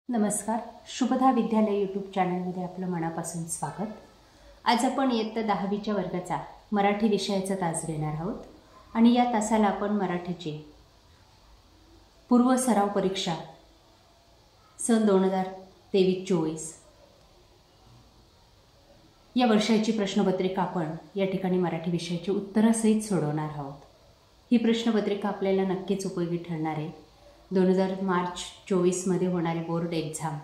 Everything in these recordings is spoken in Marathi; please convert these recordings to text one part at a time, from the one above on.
नमस्कार. शुभदा विद्यालय यूट्यूब चॅनलमध्ये आपलं मनापासून स्वागत. आज आपण इयत्ता 10वीच्या वर्गाचा मराठी विषयाचा तास घेणार आहोत आणि या तासाला आपण मराठीची पूर्व सराव परीक्षा सन 2023-24 या वर्षाची प्रश्नपत्रिका आपण या ठिकाणी मराठी विषयाची उत्तरासहित सोडवणार आहोत. ही प्रश्नपत्रिका आपल्याला नक्कीच उपयोगी ठरणार आहे. 2024 मार्च होणारी बोर्ड एक्झाम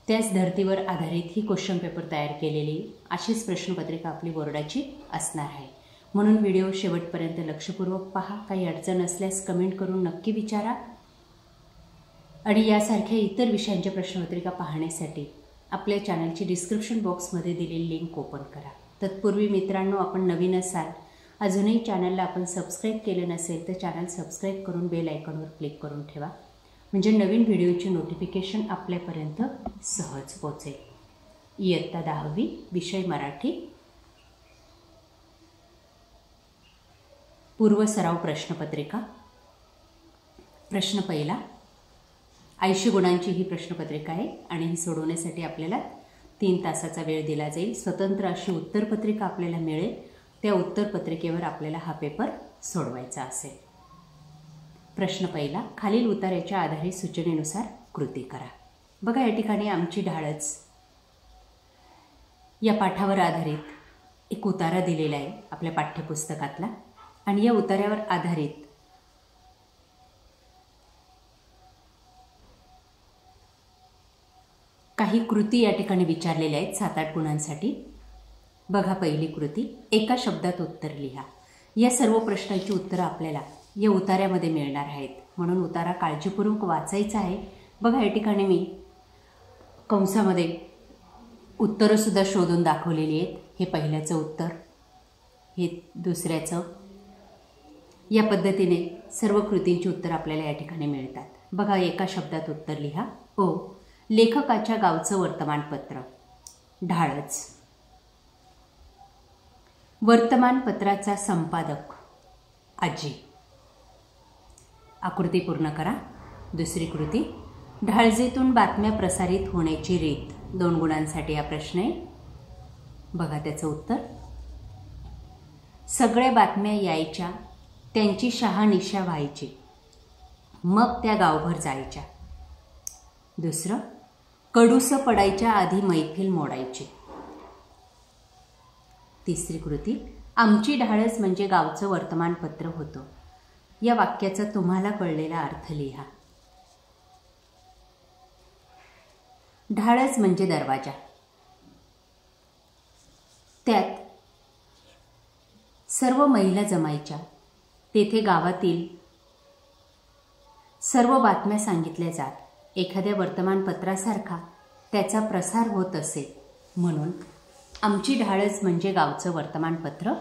त्याच धर्तीवर आधारित ही क्वेश्चन पेपर तयार केलेली अशीच प्रश्नपत्रिका आपली बोर्डाची असणार आहे. म्हणून व्हिडिओ शेवटपर्यंत लक्षपूर्वक पहा. काही अडचण असल्यास कमेंट करून नक्की विचारा आणि यासारख्या इतर विषयांच्या प्रश्नपत्रिका पाहण्यासाठी आपल्या चॅनलची डिस्क्रिप्शन बॉक्समध्ये दिलेली लिंक ओपन करा. तत्पूर्वी मित्रांनो, आपण नवीन असाल, अजूनही चॅनलला आपण सबस्क्राईब केलं नसेल तर चॅनल सबस्क्राईब करून बेल आयकॉनवर क्लिक करून ठेवा, म्हणजे नवीन व्हिडिओची नोटिफिकेशन आपल्यापर्यंत सहज पोहोचेल. इयत्ता 10वी विषय मराठी पूर्व सराव प्रश्नपत्रिका. प्रश्न पहिला. 80 गुणांची ही प्रश्नपत्रिका आहे आणि ही सोडवण्यासाठी आपल्याला 3 तासाचा वेळ दिला जाईल. स्वतंत्र अशी उत्तरपत्रिका आपल्याला मिळेल. त्या उत्तरपत्रिकेवर आपल्याला हा पेपर सोडवायचा असेल. प्रश्न पहिला. खालील उतार्याच्या आधारे सूचनेनुसार कृती करा. बघा, या ठिकाणी आमची ढाळच या पाठावर आधारित एक उतारा दिलेला आहे आपल्या पाठ्यपुस्तकातला आणि या उतार्यावर आधारित काही कृती या ठिकाणी विचारलेल्या आहेत 7-8 गुणांसाठी. बघा, पहिली कृती. एका शब्दात उत्तर लिहा. या सर्व प्रश्नांची उत्तरं आपल्याला या उतार्यामध्ये मिळणार आहेत, म्हणून उतारा काळजीपूर्वक वाचायचा आहे. बघा, या ठिकाणी मी कंसामध्ये उत्तरंसुद्धा शोधून दाखवलेली आहेत. हे पहिल्याचं उत्तर, हे दुसऱ्याचं. या पद्धतीने सर्व कृतींची उत्तरं आपल्याला या ठिकाणी मिळतात. बघा, एका शब्दात उत्तर लिहा. लेखकाच्या गावचं वर्तमानपत्र. ढाळच. वर्तमानपत्राचा संपादक आजी. आकृती पूर्ण करा. दुसरी कृती. ढाळजेतून बातम्या प्रसारित होण्याची रीत. 2 गुणांसाठी हा प्रश्न आहे. बघा त्याचं उत्तर. सगळ्या बातम्या यायच्या, त्यांची शहानिशा व्हायची, मग त्या गावभर जायच्या. दुसरं. कडूसं पडायच्या आधी मैफिल मोडायची. तिसरी कृती. आमची ढाळच म्हणजे गावचं वर्तमानपत्र होतं. या वाक्याचा तुम्हाला कळलेला अर्थ लिहा. ढाळच म्हणजे दरवाजा. त्यात सर्व महिला जमायच्या. तेथे गावातील सर्व बातम्या सांगितल्या जात. एखाद्या वर्तमानपत्रासारखा त्याचा प्रसार होत असे, म्हणून आमची ढाळच म्हणजे गावचं वर्तमानपत्र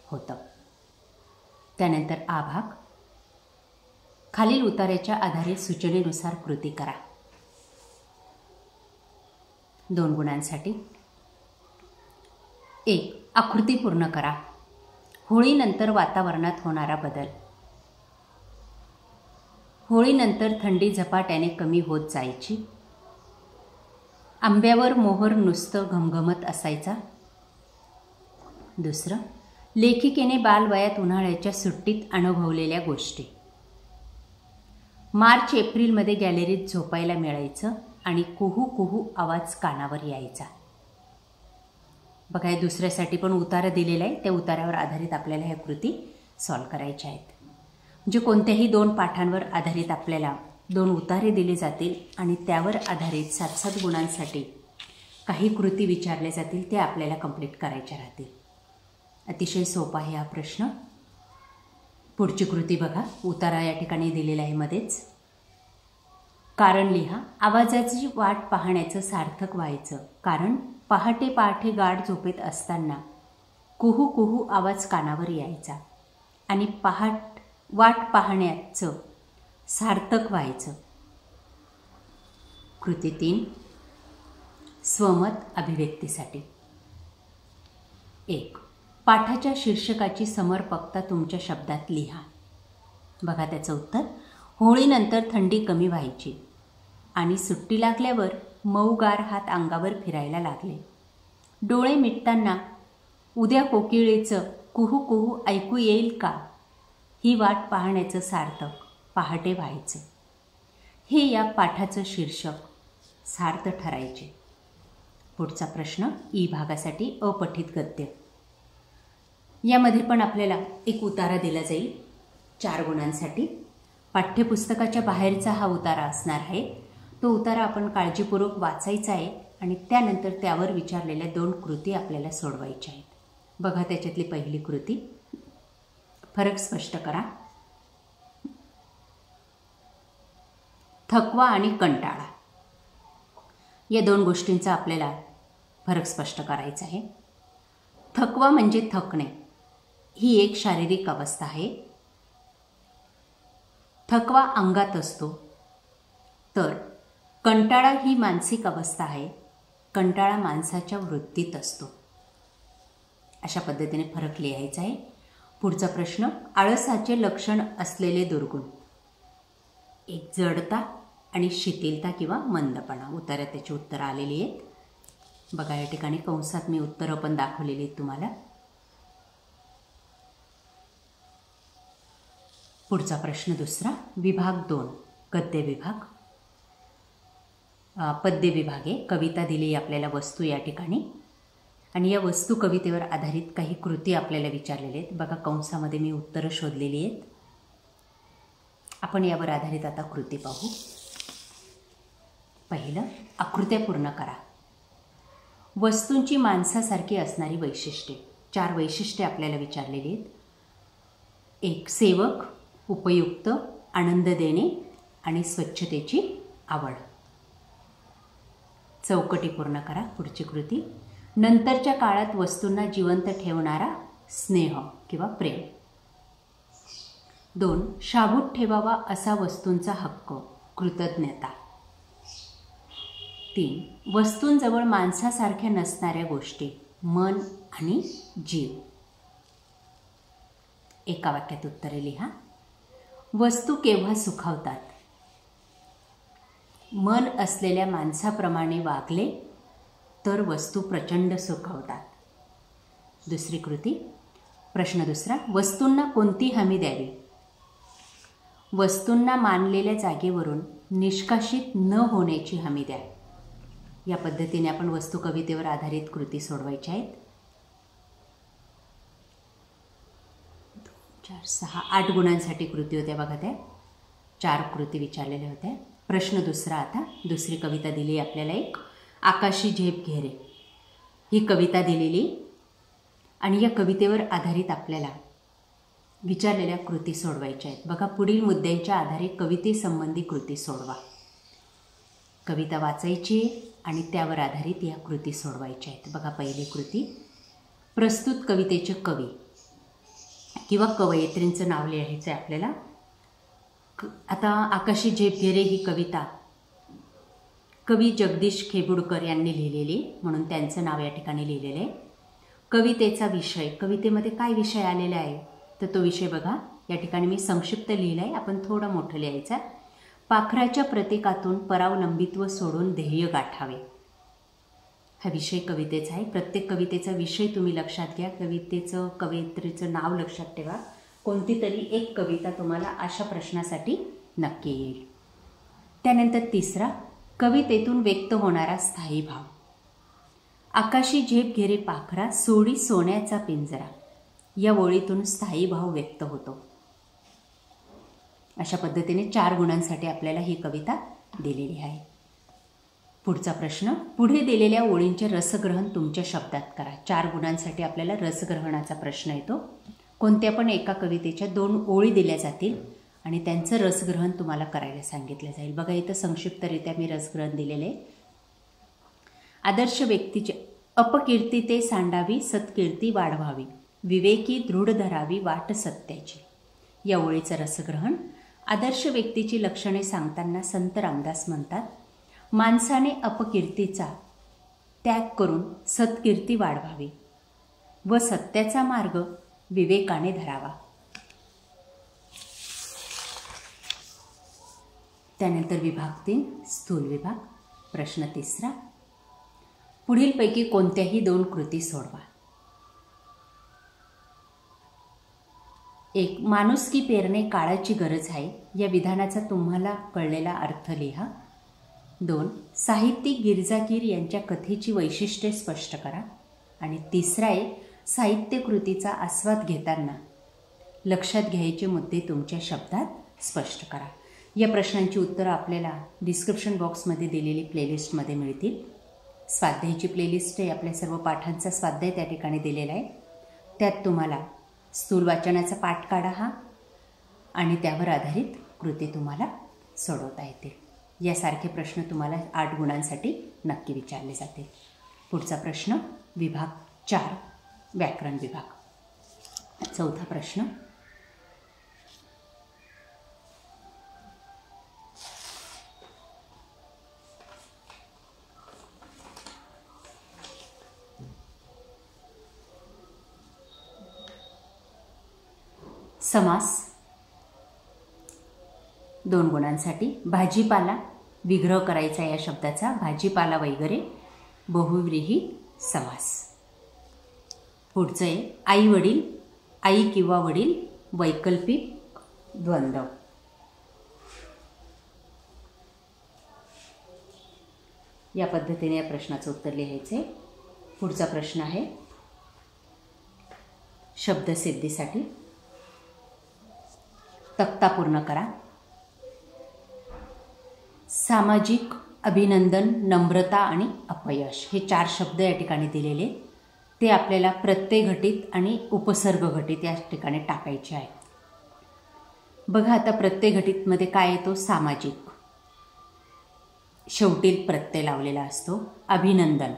होतं. त्यानंतर आ भाग. खालील उतार्याच्या आधारे सूचनेनुसार कृती करा. 2 गुणांसाठी. 1. आकृती पूर्ण करा. होळीनंतर वातावरणात होणारा बदल. होळीनंतर थंडी झपाट्याने कमी होत जायची. आंब्यावर मोहर नुसतं घमघमत असायचा. दुसरं. लेखिकेने बालवयात उन्हाळ्याच्या सुट्टीत अनुभवलेल्या गोष्टी. मार्च एप्रिलमध्ये गॅलरीत झोपायला मिळायचं आणि कुहू कुहू आवाज कानावर यायचा. बघा, या दुसऱ्यासाठी पण उतारा दिलेला आहे. त्या उतार्यावर आधारित आपल्याला ह्या कृती सॉल्व्ह करायच्या आहेत. म्हणजे कोणत्याही 2 पाठांवर आधारित आपल्याला 2 उतारे दिले जातील आणि त्यावर आधारित 7-7 गुणांसाठी काही कृती विचारल्या जातील. त्या आपल्याला कंप्लीट करायच्या राहतील. अतिशय सोपा आहे हा प्रश्न. पुढची कृती बघा. उतारा या ठिकाणी दिलेला आहे मध्येच. कारण लिहा. आवाजाची वाट पाहण्याचं सार्थक व्हायचं, कारण पहाटे पहाटे गाढ झोपेत असताना कुहू कुहू आवाज कानावर यायचा आणि वाट पाहण्याचं सार्थक व्हायचं. कृती 3. स्वमत अभिव्यक्तीसाठी. 1. पाठाच्या शीर्षकाची समर्पकता तुमच्या शब्दात लिहा. बघा त्याचं उत्तर. होळीनंतर थंडी कमी व्हायची आणि सुट्टी लागल्यावर मऊगार हात अंगावर फिरायला लागले. डोळे मिटताना उद्या कोकिळेचं कुहू कुहू ऐकू येईल का, ही वाट पाहण्याचं सार्थक पहाटे व्हायचे. हे या पाठाचं शीर्षक सार्थ ठरायचे. पुढचा प्रश्न ई भागासाठी अपठित गद्य. यामध्ये पण आपल्याला एक उतारा दिला जाईल 4 गुणांसाठी. पाठ्यपुस्तकाच्या बाहेरचा हा उतारा असणार आहे. तो उतारा आपण काळजीपूर्वक वाचायचा आहे आणि त्यानंतर त्यावर विचारलेल्या 2 कृती आपल्याला सोडवायच्या आहेत. बघा त्याच्यातली पहिली कृती. फरक स्पष्ट करा. थकवा आणि कंटाळा या 2 गोष्टींचा आपल्याला फरक स्पष्ट करायचा आहे. थकवा म्हणजे थकणे, ही एक शारीरिक अवस्था आहे. थकवा अंगात असतो, तर कंटाळा ही मानसिक अवस्था आहे. कंटाळा माणसाच्या वृत्तीत असतो. अशा पद्धतीने फरक लिहायचा आहे. पुढचा प्रश्न. आळसाचे लक्षण असलेले दुर्गुण. एक जडता आणि शिथिलता किंवा मंदपणा. उतार्यात त्याची उत्तरं आलेली आहेत. बघा या ठिकाणी कंसात मी उत्तरं पण दाखवलेली आहेत तुम्हाला. पुढचा प्रश्न दुसरा. विभाग 2 गद्य विभाग. पद्य विभाग आहे. कविता दिली आपल्याला वस्तू या ठिकाणी आणि या वस्तू कवितेवर आधारित काही कृती आपल्याला विचारलेल्या आहेत. बघा कंसामध्ये मी उत्तरं शोधलेली आहेत. आपण यावर आधारित आता कृती पाहू. पहिलं, आकृत्या पूर्ण करा. वस्तूंची माणसासारखी असणारी वैशिष्ट्ये. 4 वैशिष्ट्ये आपल्याला विचारलेली आहेत. 1 सेवक, उपयुक्त, आनंद देणे आणि स्वच्छतेची आवड. चौकटी पूर्ण करा. पुढची कृती. नंतरच्या काळात वस्तूंना जिवंत ठेवणारा स्नेह किंवा प्रेम. 2 शाबूत ठेवावा असा वस्तूंचा हक्क, कृतज्ञता. 3 वस्तूंजवळ माणसासारख्या नसणाऱ्या गोष्टी, मन आणि जीव. एका वाक्यात उत्तरे लिहा. वस्तू केव्हा सुखावतात? मन असलेल्या माणसाप्रमाणे वागले तर वस्तू प्रचंड सुखावतात. दुसरी कृती. प्रश्न दुसरा. वस्तूंना कोणती हमी द्यावी? वस्तूंना मानलेल्या जागेवरून निष्कासित न होण्याची हमी द्या. या पद्धतीने आपण वस्तू कवितेवर आधारित कृती सोडवायच्या आहेत. 2, 4, 6, 8 गुणांसाठी कृती होत्या. बघा त्या 4 कृती विचारलेल्या होत्या. प्रश्न दुसरा. आता दुसरी कविता दिली आपल्याला एक. आकाशी झेप घेरे ही कविता दिलेली आणि या कवितेवर आधारित आपल्याला विचारलेल्या कृती सोडवायच्या आहेत. बघा पुढील मुद्द्यांच्या आधारे कवितेसंबंधी कृती सोडवा. कविता वाचायची आणि त्यावर आधारित या कृती सोडवायच्या आहेत. बघा पहिली कृती. प्रस्तुत कवितेचे कवी किंवा कवयित्रींचं नाव लिहायचं आहे आपल्याला. आता आकाशी झेप घेरे ही कविता कवी जगदीश खेबुडकर यांनी लिहिलेली, म्हणून त्यांचं नाव या ठिकाणी लिहिलेलं आहे. कवितेचा विषय. कवितेमध्ये काय विषय आलेला आहे तर तो विषय बघा या ठिकाणी मी संक्षिप्त लिहिला आहे. आपण थोडं मोठं लिहायचं. पाखराच्या प्रतीकातून परावलंबित्व सोडून ध्येय गाठावे हा विषय कवितेचा आहे. प्रत्येक कवितेचा विषय तुम्ही लक्षात घ्या. कवितेचं कवयित्रीचं नाव लक्षात ठेवा. कोणती तरी एक कविता तुम्हाला अशा प्रश्नासाठी नक्की येईल. त्यानंतर तिसरा. कवितेतून व्यक्त होणारा स्थायी भाव. आकाशी झेप घेरे पाखरा सोडी सोन्याचा पिंजरा या ओळीतून स्थायी भाव व्यक्त होतो. अशा पद्धतीने 4 गुणांसाठी आपल्याला ही कविता दिलेली आहे. पुढचा प्रश्न. पुढे दिलेल्या ओळींचे रसग्रहण तुमच्या शब्दात करा. 4 गुणांसाठी आपल्याला रसग्रहणाचा प्रश्न येतो. कोणत्या पण एका कवितेच्या 2 ओळी दिल्या जातील आणि त्यांचं रसग्रहण तुम्हाला करायला सांगितलं जाईल. बघा इथं संक्षिप्तरित्या मी रसग्रहण दिलेले. आदर्श व्यक्तीचे अपकीर्ती ते सांडावी, सत्कीर्ती वाढवावी, विवेकी दृढ धरावी वाट सत्याची या ओळीचं रसग्रहण. आदर्श व्यक्तीची लक्षणे सांगताना संत रामदास म्हणतात, माणसाने अपकीर्तीचा त्याग करून सत्कीर्ती वाढवावी व सत्याचा मार्ग विवेकाने धरावा. त्यानंतर विभाग 3 स्थूल विभाग. प्रश्न 3. पुढीलपैकी कोणत्याही 2 कृती सोडवा. 1. माणुसकी पेरणे काळाची गरज आहे या विधानाचा तुम्हाला कळलेला अर्थ लिहा. 2. साहित्यिक गिरजागीर यांच्या कथेची वैशिष्ट्ये स्पष्ट करा. आणि 3 आहे साहित्य कृतीचा आस्वाद घेताना लक्षात घ्यायचे मुद्दे तुमच्या शब्दात स्पष्ट करा. या प्रश्नांची उत्तरं आपल्याला डिस्क्रिप्शन बॉक्समध्ये दिलेली प्लेलिस्टमध्ये मिळतील. स्वाध्यायाची प्लेलिस्ट आहे, आपल्या सर्व पाठांचा स्वाध्याय त्या ठिकाणी दिलेला आहे. त्यात तुम्हाला स्थूल वाचनाचा पाठ काढा हा आणि त्यावर आधारित कृती तुम्हाला सोडवता येतील. यासारखे प्रश्न तुम्हाला 8 गुणांसाठी नक्की विचारले जातील. पुढचा प्रश्न विभाग 4 व्याकरण विभाग. 4था प्रश्न. समास 2 गुणांसाठी. भाजीपाला विग्रह करायचा या शब्दाचा. भाजीपाला वगैरे बहुव्रीही समास. पुढचं आहे आई वडील. आई किंवा वडील वैकल्पिक द्वंद्व. या पद्धतीने या प्रश्नाचं उत्तर लिहायचं आहे. पुढचा प्रश्न आहे शब्दसिद्धीसाठी. तक्ता पूर्ण करा. सामाजिक, अभिनंदन, नम्रता आणि अपयश हे 4 शब्द या ठिकाणी दिलेले. ते आपल्याला प्रत्यय घटित आणि उपसर्ग घटित या ठिकाणी टाकायचे आहेत. बघा आता प्रत्यय घटितमध्ये काय येतो? सामाजिक, शेवटी प्रत्यय लावलेला असतो. अभिनंदन.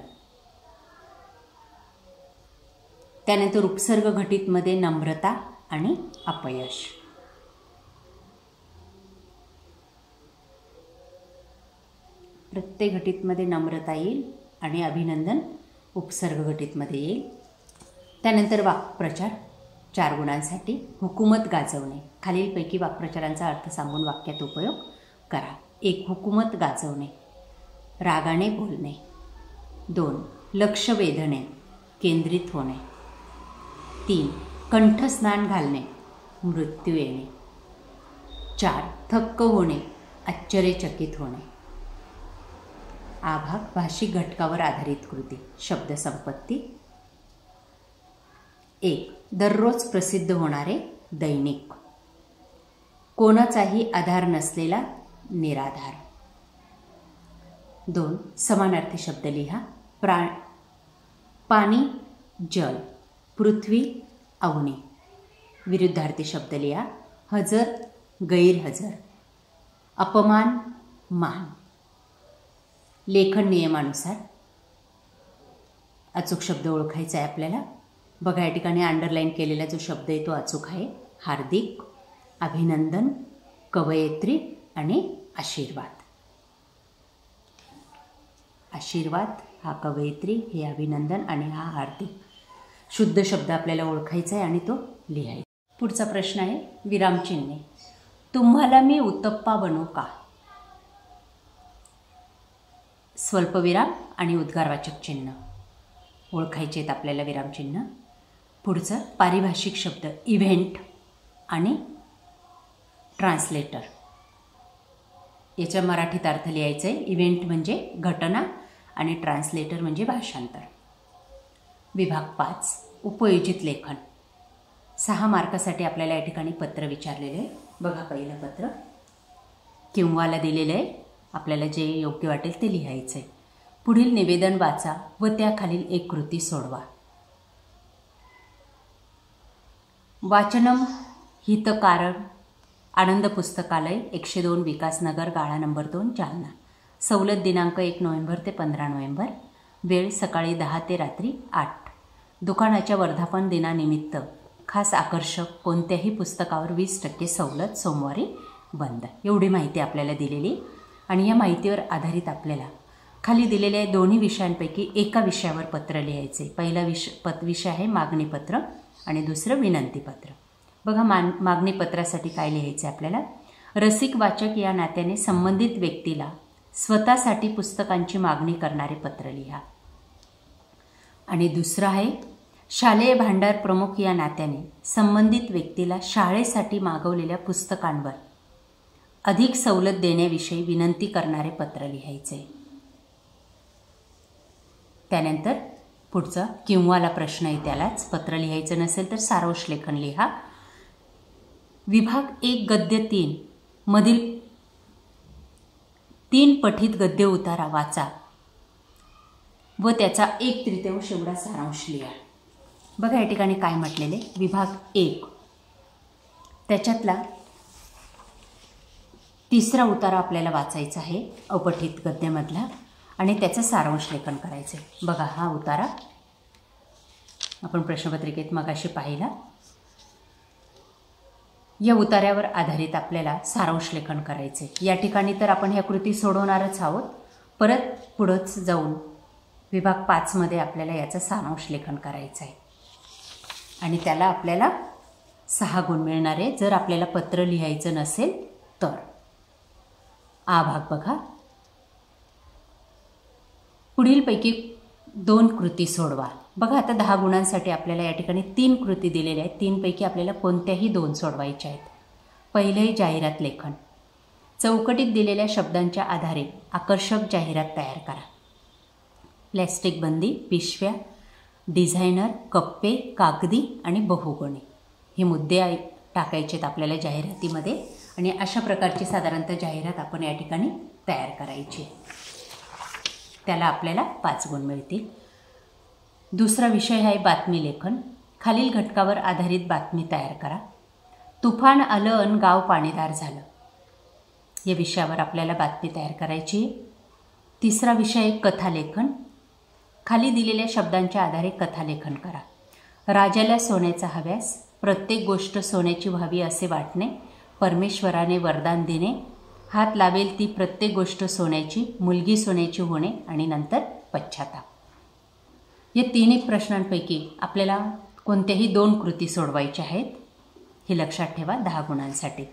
त्यानंतर उपसर्ग घटितमध्ये नम्रता आणि अपयश. प्रत्यय घटितमध्ये नम्रता येईल आणि अभिनंदन उपसर्ग घटितमध्ये येईल. त्यानंतर वाक्प्रचार 4 गुणांसाठी. हुकूमत गाजवणे. खालीलपैकी वाक्प्रचारांचा अर्थ सांगून वाक्यात उपयोग करा. 1. हुकूमत गाजवणे, रागाने बोलणे. 2. लक्ष वेधणे, केंद्रित होणे. 3. कंठस्नान घालणे, मृत्यू येणे. 4. थक्क होणे, आश्चर्यचकित होणे. आ भाग भाषिक घटकावर आधारित कृती. शब्दसंपत्ती. 1. दररोज प्रसिद्ध होणारे दैनिक. कोणाचाही आधार नसलेला निराधार. 2. समानार्थी शब्द लिहा. पाणी जल, पृथ्वी अवनी. विरुद्धार्थी शब्द लिहा. हजर गैरहजर, अपमान मान. लेखन नियमानुसार अचूक शब्द ओळखायचा आहे आपल्याला. बघा या ठिकाणी अंडरलाईन केलेला जो शब्द आहे तो अचूक आहे. हार्दिक, अभिनंदन, कवयित्री आणि आशीर्वाद. आशीर्वाद हा कवयित्री, हे अभिनंदन आणि हा हार्दिक. शुद्ध शब्द आपल्याला ओळखायचा आहे आणि तो लिहायचा. पुढचा प्रश्न आहे विरामचिन्हे. तुम्हाला मी उत्तप्पा बनवू का? स्वल्पविराम आणि उद्गारवाचक चिन्ह ओळखायचे आहेत आपल्याला विरामचिन्ह. पुढचं पारिभाषिक शब्द इव्हेंट आणि ट्रान्सलेटर. याचा मराठीत अर्थ लिहायचा आहे. इव्हेंट म्हणजे घटना आणि ट्रान्सलेटर म्हणजे भाषांतर. विभाग 5 उपयोजित लेखन. 6 मार्कासाठी आपल्याला या ठिकाणी पत्र विचारलेले आहे. बघा पहिलं पत्र किंवाला दिलेलं आहे. आपल्याला जे योग्य वाटेल ते लिहायचं आहे. पुढील निवेदन वाचा व त्याखालील एक कृती सोडवा. वाचनम हितकारण आनंद पुस्तकालय 102 विकासनगर गाळा नंबर 2 जालना. सवलत दिनांक 1 नोव्हेंबर ते 15 नोव्हेंबर. वेळ सकाळी 10 ते रात्री 8. दुकानाच्या वर्धापन दिनानिमित्त खास आकर्षक कोणत्याही पुस्तकावर 20% सवलत. सोमवारी बंद. एवढी माहिती आपल्याला दिलेली आणि या माहितीवर आधारित आपल्याला खाली दिलेल्या दोन्ही विषयांपैकी एका विषयावर पत्र लिहायचे. पहिला विषय आहे मागणीपत्र आणि दुसरं विनंतीपत्र. बघा मागणीपत्रासाठी काय लिहायचं आपल्याला. रसिक वाचक या नात्याने संबंधित व्यक्तीला स्वतःसाठी पुस्तकांची मागणी करणारे पत्र लिहा. आणि दुसरं आहे शालेय भांडार प्रमुख या नात्याने संबंधित व्यक्तीला शाळेसाठी मागवलेल्या पुस्तकांवर अधिक सवलत देण्याविषयी विनंती करणारे पत्र लिहायचे. त्यानंतर पुढचा किंवाला प्रश्न आहे, त्यालाच पत्र लिहायचं नसेल तर सारांश लेखन लिहा. विभाग 1 गद्य 3 मधील 3 पठित गद्य उतारा वाचा व त्याचा 1/3 एवढा सारांश लिहा. बघा या ठिकाणी काय म्हटलेले, विभाग 1 त्याच्यातला 3रा उतारा आपल्याला वाचायचा आहे अपठित गद्यामधला आणि त्याचं सारांश लेखन करायचं आहे. बघा हा उतारा आपण प्रश्नपत्रिकेत मगाशी पाहिला. या उतार्यावर आधारित आपल्याला सारांश लेखन करायचे. या ठिकाणी तर आपण ह्या कृती सोडवणारच आहोत. परत पुढंच जाऊन विभाग 5 मध्ये आपल्याला याचं सारांश लेखन करायचं आहे आणि त्याला आपल्याला 6 गुण मिळणार आहे जर आपल्याला पत्र लिहायचं नसेल तर. आ भाग बघा, पुढीलपैकी 2 कृती सोडवा. बघा आता 10 गुणांसाठी आपल्याला या ठिकाणी 3 कृती दिलेल्या आहेत. 3 पैकी आपल्याला कोणत्याही 2 सोडवायच्या आहेत. पहिले जाहिरात लेखन. चौकटीत दिलेल्या शब्दांच्या आधारे आकर्षक जाहिरात तयार करा. प्लॅस्टिक बंदी, पिशव्या, डिझायनर, कप्पे, कागदी आणि बहुगुणी हे मुद्दे टाकायचे आहेत आपल्याला जाहिरातीमध्ये आणि अशा प्रकारची साधारणतः जाहिरात आपण या ठिकाणी तयार करायची. त्याला आपल्याला 5 गुण मिळतील. दुसरा विषय आहे बातमी लेखन. खालील घटकावर आधारित बातमी तयार करा. तुफान आलं अन गाव पाणीदार झालं या विषयावर आपल्याला बातमी तयार करायची. तिसरा विषय आहे कथालेखन. खाली दिलेल्या शब्दांच्या आधारे कथालेखन करा. राजाला सोन्याचा हव्यास, प्रत्येक गोष्ट सोन्याची व्हावी असे वाटणे, परमेश्वराने वरदान देणे, हात लावेल ती प्रत्येक गोष्ट सोन्याची, मुलगी सोन्याची होणे आणि नंतर पश्चाताप. या 3 प्रश्नांपैकी आपल्याला कोणत्याही 2 कृती सोडवायच्या आहेत. हे लक्षात ठेवा 10 गुणांसाठी.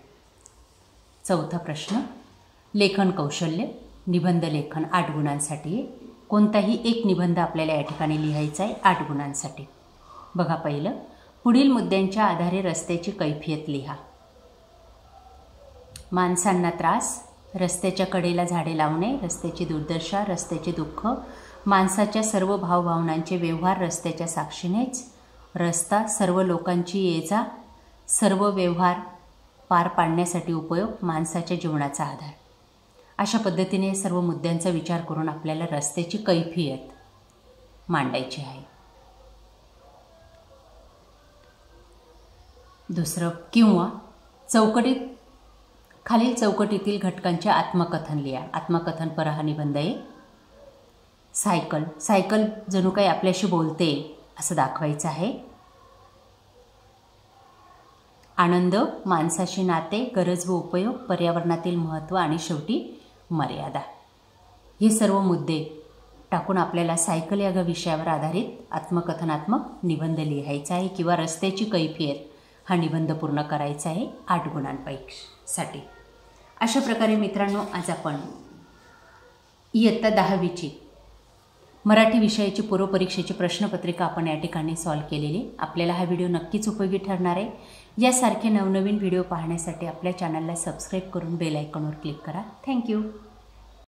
चौथा प्रश्न लेखन कौशल्य. निबंध लेखन 8 गुणांसाठी. कोणताही एक निबंध आपल्याला या ठिकाणी लिहायचा आहे 8 गुणांसाठी. बघा पहिलं, पुढील मुद्द्यांच्या आधारे रस्त्याची कैफियत लिहा. माणसांना त्रास, रस्त्याच्या कडेला झाडे लावणे, रस्त्याची दुर्दशा, रस्त्याचे दुःख, माणसाच्या सर्व भावभावनांचे व्यवहार रस्त्याच्या साक्षीनेच, रस्ता सर्व लोकांची ये-जा, सर्व व्यवहार पार पाडण्यासाठी उपयोग, माणसाच्या जीवनाचा आधार. अशा पद्धतीने सर्व मुद्द्यांचा विचार करून आपल्याला रस्त्याची कैफियत मांडायची आहे. दुसरं किंवा चौकटीत खालील चौकटीतील घटकांचे आत्मकथन लिहा. आत्मकथन पर हा निबंध आहे. सायकल. सायकल जणू काही आपल्याशी बोलते असं दाखवायचं आहे. आनंद, माणसाशी नाते, गरज व उपयोग, पर्यावरणातील महत्त्व आणि शेवटी मर्यादा. हे सर्व मुद्दे टाकून आपल्याला सायकल या विषयावर आधारित आत्मकथनात्मक निबंध लिहायचा आहे किंवा रस्त्याची कैफियत हा निबंध पूर्ण करायचा आहे 8 गुणांसाठी. अशा प्रकारे मित्रांनो आज आपण इयत्ता 10वीची मराठी विषयाची पूर्वपरीक्षेची प्रश्नपत्रिका आपण या ठिकाणी सॉल्व केलेली. आपल्याला हा व्हिडिओ नक्कीच उपयोगी ठरणार आहे. यासारखे नवनवीन व्हिडिओ पाहण्यासाठी आपल्या चॅनलला सबस्क्राईब करून बेल आयकॉनवर क्लिक करा. थँक्यू.